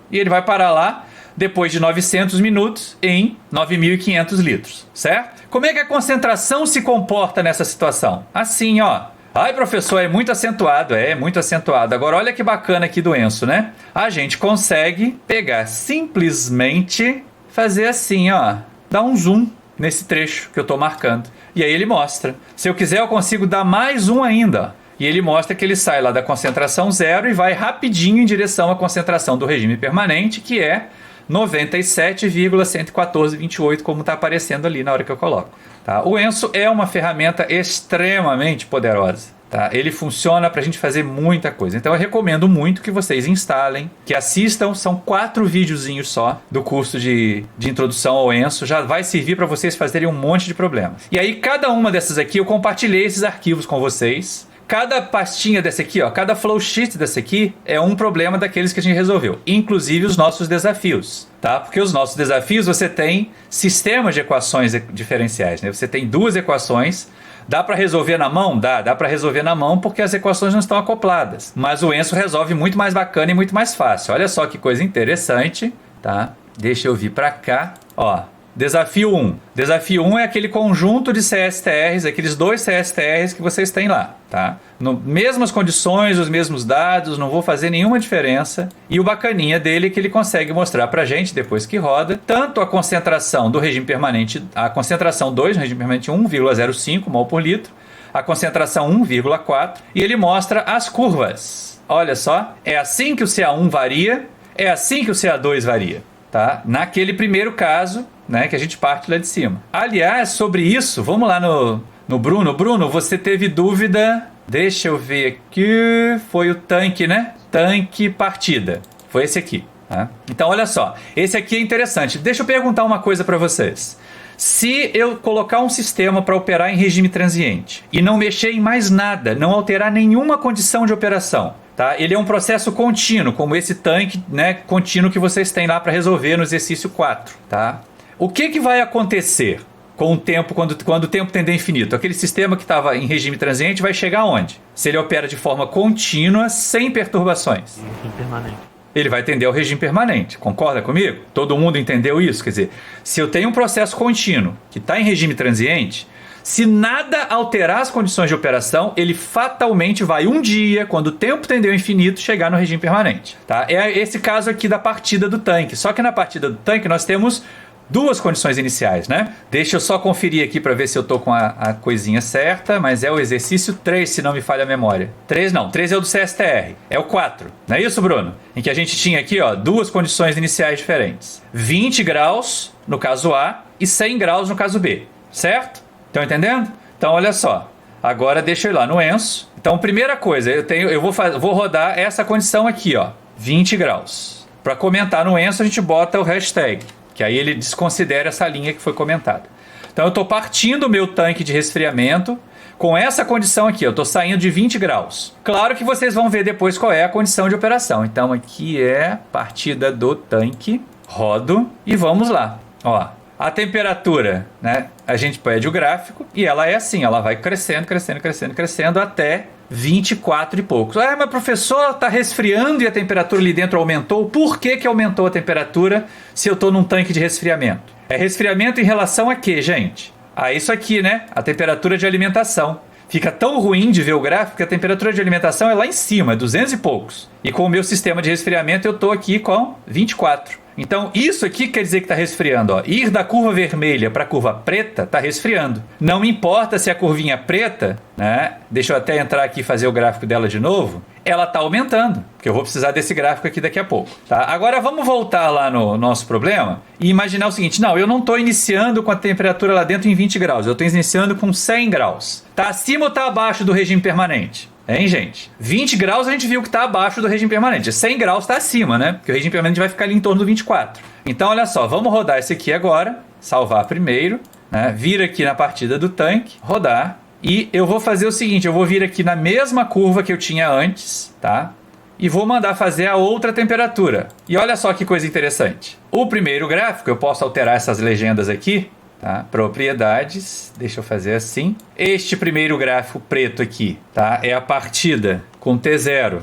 e ele vai parar lá depois de 900 minutos em 9.500 litros, certo? Como é que a concentração se comporta nessa situação? Assim, ó. Ai, professor, é muito acentuado. É muito acentuado. Agora, olha que bacana aqui do Enzo, né? A gente consegue pegar simplesmente fazer assim, ó. Dar um zoom nesse trecho que eu estou marcando. E aí ele mostra. Se eu quiser, eu consigo dar mais um ainda, ó. E ele mostra que ele sai lá da concentração zero e vai rapidinho em direção à concentração do regime permanente, que é 97,114,28, como está aparecendo ali na hora que eu coloco. Tá? O Enzo é uma ferramenta extremamente poderosa. Tá? Ele funciona para a gente fazer muita coisa. Então eu recomendo muito que vocês instalem, que assistam. São 4 videozinhos só do curso de introdução ao ENSO. Já vai servir para vocês fazerem um monte de problemas. E aí cada uma dessas aqui eu compartilhei esses arquivos com vocês. Cada pastinha dessa aqui, ó, cada flowsheet dessa aqui é um problema daqueles que a gente resolveu. Inclusive os nossos desafios, tá? Porque os nossos desafios você tem sistemas de equações diferenciais, né? Você tem 2 equações. Dá para resolver na mão? Dá para resolver na mão porque as equações não estão acopladas. Mas o ENSO resolve muito mais bacana e muito mais fácil. Olha só que coisa interessante, tá? Deixa eu vir para cá, ó. Desafio 1. Desafio 1 é aquele conjunto de CSTRs, aqueles 2 CSTRs que vocês têm lá, tá? Mesmas condições, os mesmos dados, não vou fazer nenhuma diferença. E o bacaninha dele é que ele consegue mostrar pra gente, depois que roda, tanto a concentração do regime permanente, a concentração 2 no regime permanente 1,05 mol por litro, a concentração 1,4, e ele mostra as curvas. Olha só, é assim que o CA1 varia, é assim que o CA2 varia, tá? Naquele primeiro caso, né, que a gente parte lá de cima. Aliás, sobre isso, vamos lá no Bruno. Bruno, você teve dúvida? Deixa eu ver aqui. Foi o tanque, né? Tanque partida. Foi esse aqui. Tá? Então, olha só. Esse aqui é interessante. Deixa eu perguntar uma coisa para vocês. Se eu colocar um sistema para operar em regime transiente e não mexer em mais nada, não alterar nenhuma condição de operação, tá? Ele é um processo contínuo, como esse tanque, né, contínuo que vocês têm lá para resolver no exercício 4. Tá? O que vai acontecer com o tempo, quando o tempo tender a infinito? Aquele sistema que estava em regime transiente vai chegar aonde? Se ele opera de forma contínua, sem perturbações.
Regime permanente.
Ele vai tender ao regime permanente. Concorda comigo? Todo mundo entendeu isso? Quer dizer, se eu tenho um processo contínuo que está em regime transiente, se nada alterar as condições de operação, ele fatalmente vai um dia, quando o tempo tender ao infinito, chegar no regime permanente. Tá? É esse caso aqui da partida do tanque. Só que na partida do tanque nós temos 2 condições iniciais, né? Deixa eu só conferir aqui para ver se eu tô com a coisinha certa, mas é o exercício 3, se não me falha a memória. 3 não, 3 é o do CSTR, é o 4, não é isso, Bruno? Em que a gente tinha aqui, ó, 2 condições iniciais diferentes. 20 graus no caso A e 100 graus no caso B, certo? Estão entendendo? Então, olha só. Agora deixa eu ir lá no ENSO. Então, primeira coisa, eu vou rodar essa condição aqui, ó, 20 graus. Para comentar no ENSO, a gente bota o hashtag, que aí ele desconsidera essa linha que foi comentada. Então eu estou partindo o meu tanque de resfriamento com essa condição aqui. Eu estou saindo de 20 graus. Claro que vocês vão ver depois qual é a condição de operação. Então aqui é partida do tanque. Rodo e vamos lá. Ó, a temperatura, né? A gente pede o gráfico e ela é assim. Ela vai crescendo, crescendo, crescendo, crescendo até 24 e poucos. Ah, mas professor, está resfriando e a temperatura ali dentro aumentou. Por que aumentou a temperatura se eu estou num tanque de resfriamento? É resfriamento em relação a quê, gente? A isso aqui, né? A temperatura de alimentação. Fica tão ruim de ver o gráfico que a temperatura de alimentação é lá em cima, 200 e poucos. E com o meu sistema de resfriamento eu estou aqui com 24. Então isso aqui quer dizer que está resfriando. Ó. Ir da curva vermelha para a curva preta está resfriando. Não me importa se a curvinha preta, né? Deixa eu até entrar aqui e fazer o gráfico dela de novo. Ela está aumentando, porque eu vou precisar desse gráfico aqui daqui a pouco. Tá? Agora vamos voltar lá no nosso problema e imaginar o seguinte. Não, eu não estou iniciando com a temperatura lá dentro em 20 graus. Eu estou iniciando com 100 graus. Está acima ou está abaixo do regime permanente? Hein, gente? 20 graus a gente viu que está abaixo do regime permanente. 100 graus está acima, né? Porque o regime permanente vai ficar ali em torno do 24. Então, olha só. Vamos rodar esse aqui agora. Salvar primeiro. Né? Vir aqui na partida do tanque. Rodar. E eu vou fazer o seguinte. Eu vou vir aqui na mesma curva que eu tinha antes. Tá? E vou mandar fazer a outra temperatura. E olha só que coisa interessante. O primeiro gráfico, eu posso alterar essas legendas aqui. Tá? Propriedades, deixa eu fazer assim. Este primeiro gráfico preto aqui, tá? É a partida com T0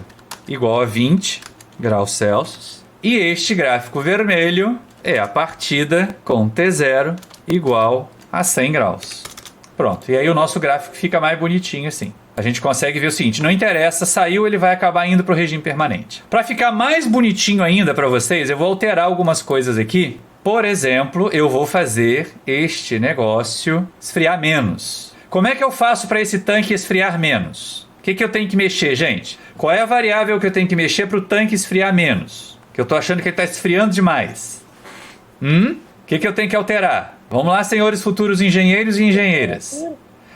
igual a 20 graus Celsius. E este gráfico vermelho é a partida com T0 igual a 100 graus. Pronto, e aí o nosso gráfico fica mais bonitinho assim. A gente consegue ver o seguinte, não interessa, saiu, ele vai acabar indo para o regime permanente. Para ficar mais bonitinho ainda para vocês, eu vou alterar algumas coisas aqui. Por exemplo, eu vou fazer este negócio esfriar menos. Como é que eu faço para esse tanque esfriar menos? O que eu tenho que mexer, gente? Qual é a variável que eu tenho que mexer para o tanque esfriar menos? Que eu estou achando que ele está esfriando demais. O que eu tenho que alterar? Vamos lá, senhores futuros engenheiros e engenheiras.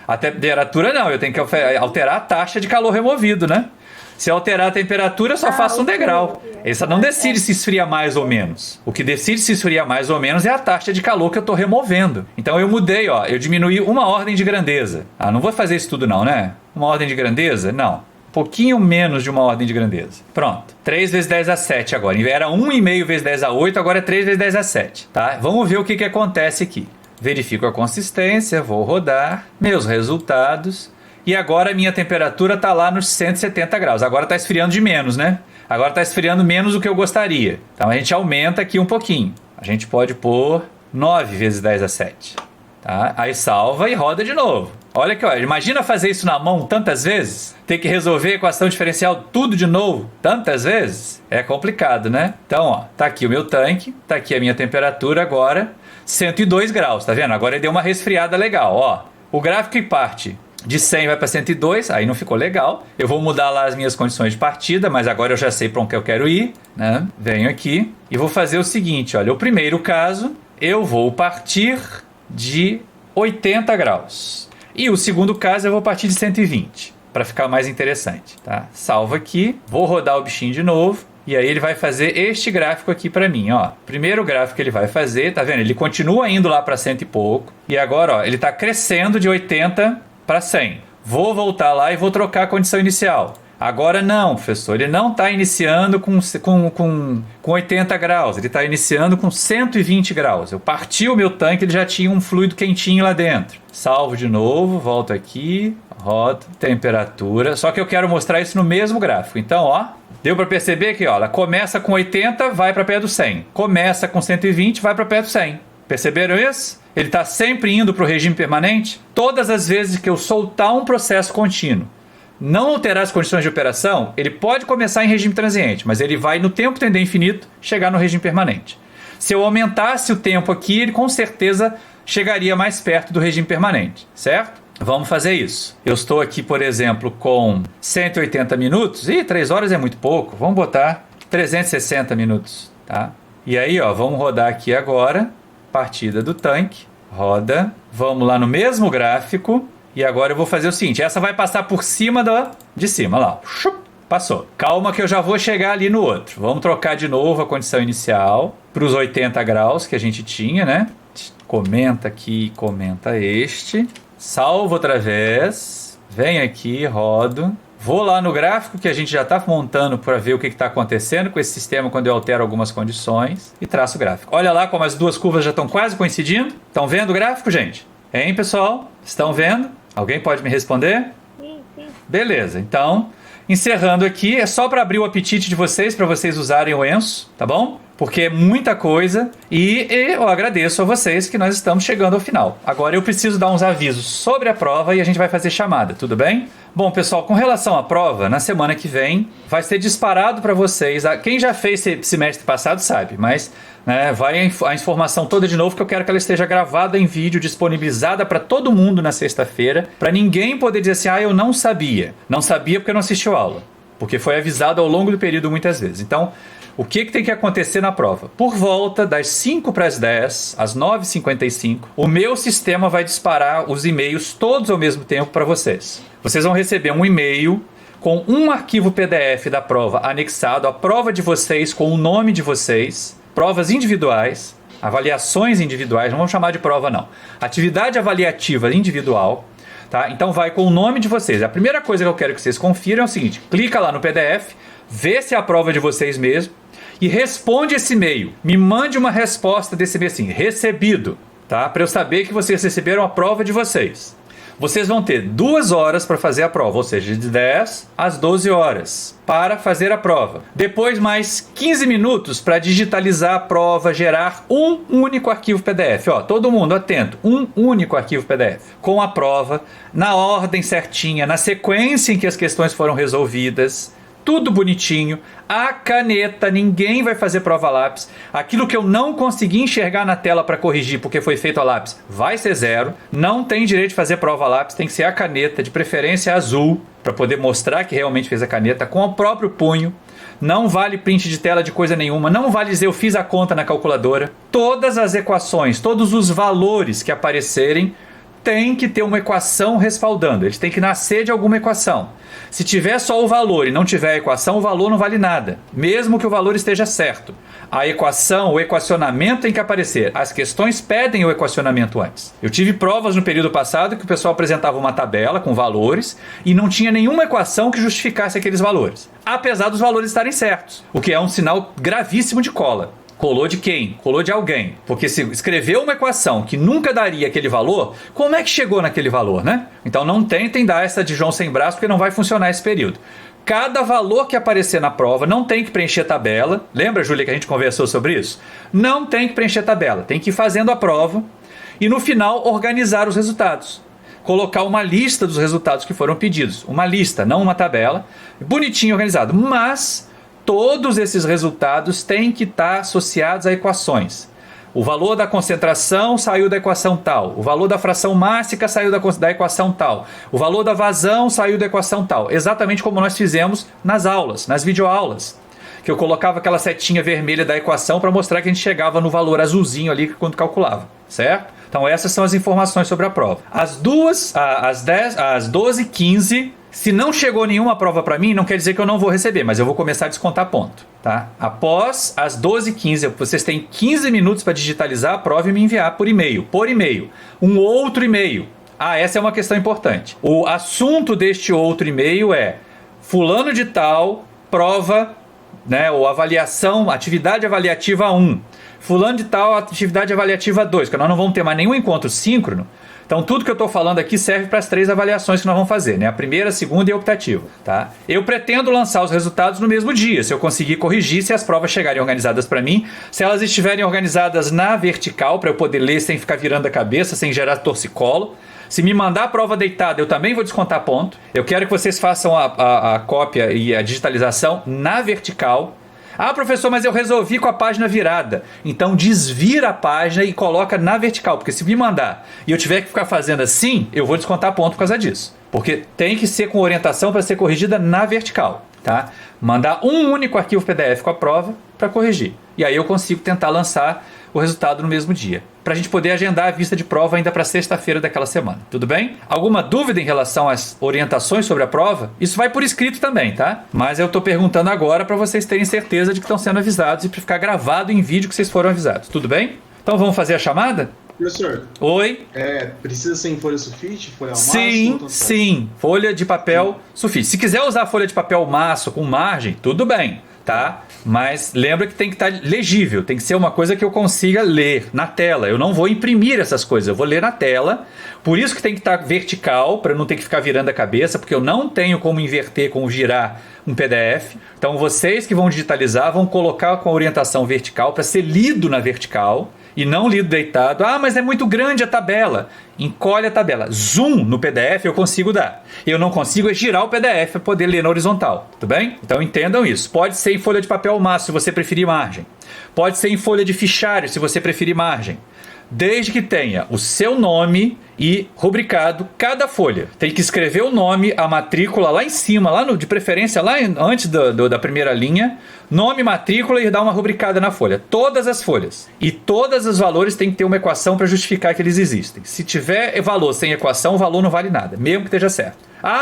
A temperatura não, eu tenho que alterar a taxa de calor removido, né? Se eu alterar a temperatura, eu só faço um degrau. Essa não decide se esfria mais ou menos. O que decide se esfria mais ou menos é a taxa de calor que eu estou removendo. Então eu mudei, ó, eu diminuí uma ordem de grandeza. Ah, não vou fazer isso tudo não, né? Uma ordem de grandeza? Não. Pouquinho menos de uma ordem de grandeza. Pronto. 3 vezes 10 a 7 agora. Era 1,5 vezes 10 a 8, agora é 3 vezes 10 a 7. Tá? Vamos ver o que acontece aqui. Verifico a consistência, vou rodar, meus resultados, e agora a minha temperatura está lá nos 170 graus. Agora está esfriando de menos, né? Agora está esfriando menos do que eu gostaria. Então a gente aumenta aqui um pouquinho. A gente pode pôr 9 vezes 10 a 7. Tá? Aí salva e roda de novo. Olha aqui, ó, imagina fazer isso na mão tantas vezes? Ter que resolver a equação diferencial tudo de novo tantas vezes? É complicado, né? Então, ó, tá aqui o meu tanque, tá aqui a minha temperatura agora, 102 graus, tá vendo? Agora ele deu uma resfriada legal, ó. O gráfico que parte de 100 vai para 102, aí não ficou legal. Eu vou mudar lá as minhas condições de partida, mas agora eu já sei para onde eu quero ir, né? Venho aqui e vou fazer o seguinte, olha, o primeiro caso, eu vou partir de 80 graus. E o segundo caso eu vou partir de 120, para ficar mais interessante, tá? Salvo aqui, vou rodar o bichinho de novo, e aí ele vai fazer este gráfico aqui para mim, ó. Primeiro gráfico que ele vai fazer, tá vendo? Ele continua indo lá para 100 e pouco, e agora, ó, ele está crescendo de 80 para 100. Vou voltar lá e vou trocar a condição inicial. Agora não, professor, ele não está iniciando com 80 graus, ele está iniciando com 120 graus. Eu parti o meu tanque, ele já tinha um fluido quentinho lá dentro. Salvo de novo, volto aqui, rodo, temperatura. Só que eu quero mostrar isso no mesmo gráfico. Então, ó, deu para perceber que ó, ela começa com 80, vai para perto do 100. Começa com 120, vai para perto do 100. Perceberam isso? Ele está sempre indo para o regime permanente. Todas as vezes que eu soltar um processo contínuo, não alterar as condições de operação, ele pode começar em regime transiente, mas ele vai no tempo tender infinito chegar no regime permanente. Se eu aumentasse o tempo aqui, ele com certeza chegaria mais perto do regime permanente, certo? Vamos fazer isso. Eu estou aqui, por exemplo, com 180 minutos. 3 horas é muito pouco. Vamos botar 360 minutos, tá? E aí, ó, vamos rodar aqui agora. Partida do tanque. Roda. Vamos lá no mesmo gráfico. E agora eu vou fazer o seguinte, essa vai passar por cima de cima, lá, passou. Calma que eu já vou chegar ali no outro. Vamos trocar de novo a condição inicial para os 80 graus que a gente tinha, né? Comenta aqui, comenta este. Salvo outra vez. Vem aqui, rodo. Vou lá no gráfico que a gente já está montando para ver o que está acontecendo com esse sistema quando eu altero algumas condições e traço o gráfico. Olha lá como as duas curvas já estão quase coincidindo. Estão vendo o gráfico, gente? Hein, pessoal? Estão vendo? Alguém pode me responder?
Sim, sim.
Beleza, então, encerrando aqui, é só para abrir o apetite de vocês, para vocês usarem o Enso, tá bom? Porque é muita coisa e eu agradeço a vocês que nós estamos chegando ao final. Agora eu preciso dar uns avisos sobre a prova e a gente vai fazer chamada, tudo bem? Bom, pessoal, com relação à prova, na semana que vem vai ser disparado para vocês. Quem já fez esse semestre passado sabe, mas né, vai a informação toda de novo que eu quero que ela esteja gravada em vídeo, disponibilizada para todo mundo na sexta-feira, para ninguém poder dizer assim, eu não sabia. Não sabia porque não assistiu aula, porque foi avisado ao longo do período muitas vezes. Então, o que tem que acontecer na prova? Por volta das 5 para as 10, às 9h55, o meu sistema vai disparar os e-mails todos ao mesmo tempo para vocês. Vocês vão receber um e-mail com um arquivo PDF da prova anexado, a prova de vocês com o nome de vocês, provas individuais, avaliações individuais, não vamos chamar de prova não, atividade avaliativa individual, tá? Então vai com o nome de vocês. A primeira coisa que eu quero que vocês confiram é o seguinte, clica lá no PDF, vê se é a prova de vocês mesmo e responde esse e-mail. Me mande uma resposta desse e-mail assim, recebido, tá? Para eu saber que vocês receberam a prova de vocês. Vocês vão ter 2 horas para fazer a prova, ou seja, de 10 às 12 horas para fazer a prova. Depois mais 15 minutos para digitalizar a prova, gerar um único arquivo PDF. Ó, todo mundo atento, um único arquivo PDF com a prova, na ordem certinha, na sequência em que as questões foram resolvidas, tudo bonitinho, a caneta, ninguém vai fazer prova a lápis. Aquilo que eu não consegui enxergar na tela para corrigir porque foi feito a lápis, vai ser 0. Não tem direito de fazer prova a lápis, tem que ser a caneta, de preferência azul, para poder mostrar que realmente fez a caneta com o próprio punho. Não vale print de tela de coisa nenhuma, não vale dizer eu fiz a conta na calculadora. Todas as equações, todos os valores que aparecerem, tem que ter uma equação respaldando, eles têm que nascer de alguma equação. Se tiver só o valor e não tiver a equação, o valor não vale nada, mesmo que o valor esteja certo. A equação, o equacionamento tem que aparecer. As questões pedem o equacionamento antes. Eu tive provas no período passado que o pessoal apresentava uma tabela com valores e não tinha nenhuma equação que justificasse aqueles valores, apesar dos valores estarem certos, o que é um sinal gravíssimo de cola. Colou de quem? Colou de alguém. Porque se escreveu uma equação que nunca daria aquele valor, como é que chegou naquele valor, né? Então não tentem dar essa de João sem braço, porque não vai funcionar esse período. Cada valor que aparecer na prova não tem que preencher tabela. Lembra, Júlia, que a gente conversou sobre isso? Não tem que preencher tabela. Tem que ir fazendo a prova e no final organizar os resultados. Colocar uma lista dos resultados que foram pedidos. Uma lista, não uma tabela. Bonitinho organizado. Mas todos esses resultados têm que estar associados a equações. O valor da concentração saiu da equação tal. O valor da fração mássica saiu da equação tal. O valor da vazão saiu da equação tal. Exatamente como nós fizemos nas aulas, nas videoaulas. Que eu colocava aquela setinha vermelha da equação para mostrar que a gente chegava no valor azulzinho ali quando calculava. Certo? Então essas são as informações sobre a prova. Às 12h15... Se não chegou nenhuma prova para mim, não quer dizer que eu não vou receber, mas eu vou começar a descontar ponto, tá? Após as 12h15, vocês têm 15 minutos para digitalizar a prova e me enviar por e-mail. Por e-mail. Um outro e-mail. Essa é uma questão importante. O assunto deste outro e-mail é fulano de tal, prova, né, ou avaliação, atividade avaliativa 1. Fulano de tal, atividade avaliativa 2, porque nós não vamos ter mais nenhum encontro síncrono. Então tudo que eu estou falando aqui serve para as 3 avaliações que nós vamos fazer, né? A primeira, a segunda e a optativa, tá? Eu pretendo lançar os resultados no mesmo dia, se eu conseguir corrigir, se as provas chegarem organizadas para mim, se elas estiverem organizadas na vertical, para eu poder ler sem ficar virando a cabeça, sem gerar torcicolo. Se me mandar a prova deitada, eu também vou descontar ponto. Eu quero que vocês façam a cópia e a digitalização na vertical. Professor, mas eu resolvi com a página virada. Então desvira a página e coloca na vertical, porque se me mandar e eu tiver que ficar fazendo assim, eu vou descontar ponto por causa disso. Porque tem que ser com orientação para ser corrigida na vertical, tá? Mandar um único arquivo PDF com a prova para corrigir. E aí eu consigo tentar lançar o resultado no mesmo dia, para a gente poder agendar a vista de prova ainda para sexta-feira daquela semana. Tudo bem? Alguma dúvida em relação às orientações sobre a prova? Isso vai por escrito também, tá? Mas eu estou perguntando agora para vocês terem certeza de que estão sendo avisados e para ficar gravado em vídeo que vocês foram avisados. Tudo bem? Então vamos fazer a chamada?
Professor.
Oi?
Precisa ser em folha sulfite, folha ao maço?
Sim. Folha de papel sulfite. Se quiser usar folha de papel maço com margem, tudo bem, tá? Mas lembra que tem que estar legível, tem que ser uma coisa que eu consiga ler na tela. Eu não vou imprimir essas coisas, eu vou ler na tela. Por isso que tem que estar vertical, para eu não ter que ficar virando a cabeça, porque eu não tenho como inverter, como girar um PDF. Então vocês que vão digitalizar vão colocar com a orientação vertical para ser lido na vertical e não lido deitado. Mas é muito grande a tabela. Encolhe a tabela. Zoom no PDF eu consigo dar. Eu não consigo girar o PDF para poder ler na horizontal. Tudo bem? Então entendam isso. Pode ser em folha de papel maço se você preferir margem. Pode ser em folha de fichário se você preferir margem. Desde que tenha o seu nome e rubricado cada folha. Tem que escrever o nome, a matrícula lá em cima, de preferência lá antes da primeira linha, nome, matrícula e dar uma rubricada na folha. Todas as folhas. E todos os valores têm que ter uma equação para justificar que eles existem. Se tiver valor sem equação, o valor não vale nada, mesmo que esteja certo.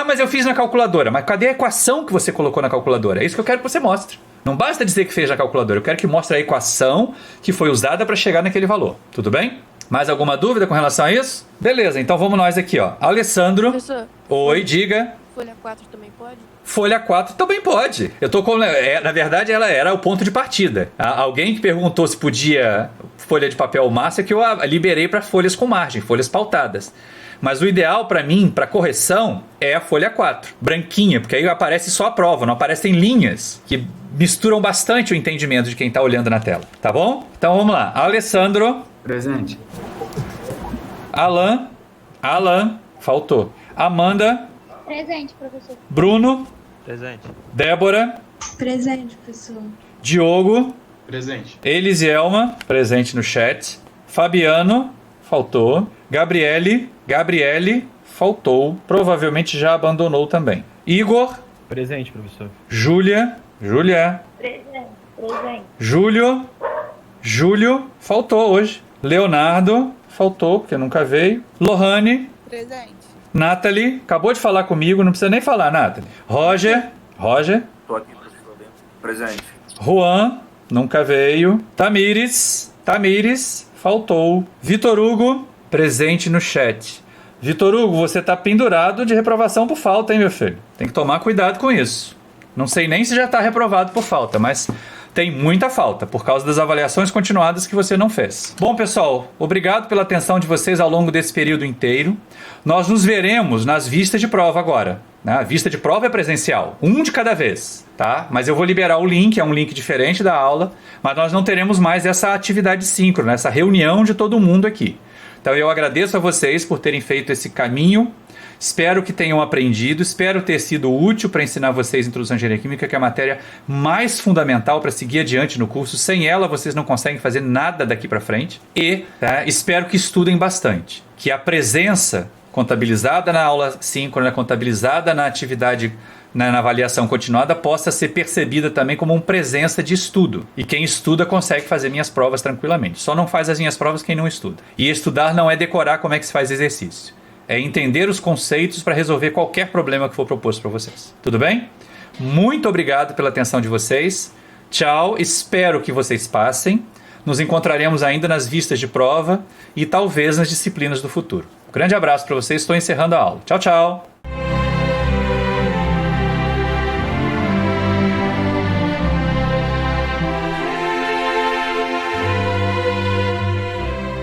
Mas eu fiz na calculadora. Mas cadê a equação que você colocou na calculadora? É isso que eu quero que você mostre. Não basta dizer que fez na calculadora, eu quero que mostre a equação que foi usada para chegar naquele valor. Tudo bem? Mais alguma dúvida com relação a isso? Beleza, então vamos nós aqui, ó. Alessandro.
Professor.
Oi, diga.
Folha 4 também pode?
Folha 4 também pode. Eu tô com... na verdade, ela era o ponto de partida. Alguém que perguntou se podia folha de papel massa, que eu liberei para folhas com margem, folhas pautadas. Mas o ideal para mim, para correção, é a folha 4, branquinha, porque aí aparece só a prova, não aparecem linhas que misturam bastante o entendimento de quem está olhando na tela, tá bom? Então vamos lá. Alessandro.
Presente.
Alan, faltou. Amanda.
Presente, professor.
Bruno.
Presente.
Débora.
Presente, professor.
Diogo.
Presente.
Elisielma, presente no chat. Fabiano, faltou. Gabriele, faltou. Provavelmente já abandonou também. Igor.
Presente, professor.
Júlia.
Presente.
Júlio, faltou hoje. Leonardo, faltou, porque nunca veio. Lohane.
Presente.
Nathalie, acabou de falar comigo, não precisa nem falar, Nathalie. Roger.
Tô aqui, professor. Presente.
Juan, nunca veio. Tamires, faltou. Vitor Hugo, presente no chat. Vitor Hugo, você tá pendurado de reprovação por falta, hein, meu filho? Tem que tomar cuidado com isso. Não sei nem se já tá reprovado por falta, mas tem muita falta, por causa das avaliações continuadas que você não fez. Bom, pessoal, obrigado pela atenção de vocês ao longo desse período inteiro. Nós nos veremos nas vistas de prova agora. A vista de prova é presencial, um de cada vez, tá? Mas eu vou liberar o link, é um link diferente da aula, mas nós não teremos mais essa atividade síncrona, essa reunião de todo mundo aqui. Então eu agradeço a vocês por terem feito esse caminho, espero que tenham aprendido, espero ter sido útil para ensinar vocês Introdução à Engenharia Química, que é a matéria mais fundamental para seguir adiante no curso. Sem ela, vocês não conseguem fazer nada daqui para frente. E espero que estudem bastante, que a presença contabilizada na aula síncrona, contabilizada na atividade, na avaliação continuada, possa ser percebida também como uma presença de estudo. E quem estuda consegue fazer minhas provas tranquilamente. Só não faz as minhas provas quem não estuda. E estudar não é decorar como é que se faz exercício. É entender os conceitos para resolver qualquer problema que for proposto para vocês. Tudo bem? Muito obrigado pela atenção de vocês. Tchau, espero que vocês passem. Nos encontraremos ainda nas vistas de prova e talvez nas disciplinas do futuro. Grande abraço para vocês, estou encerrando a aula. Tchau, tchau!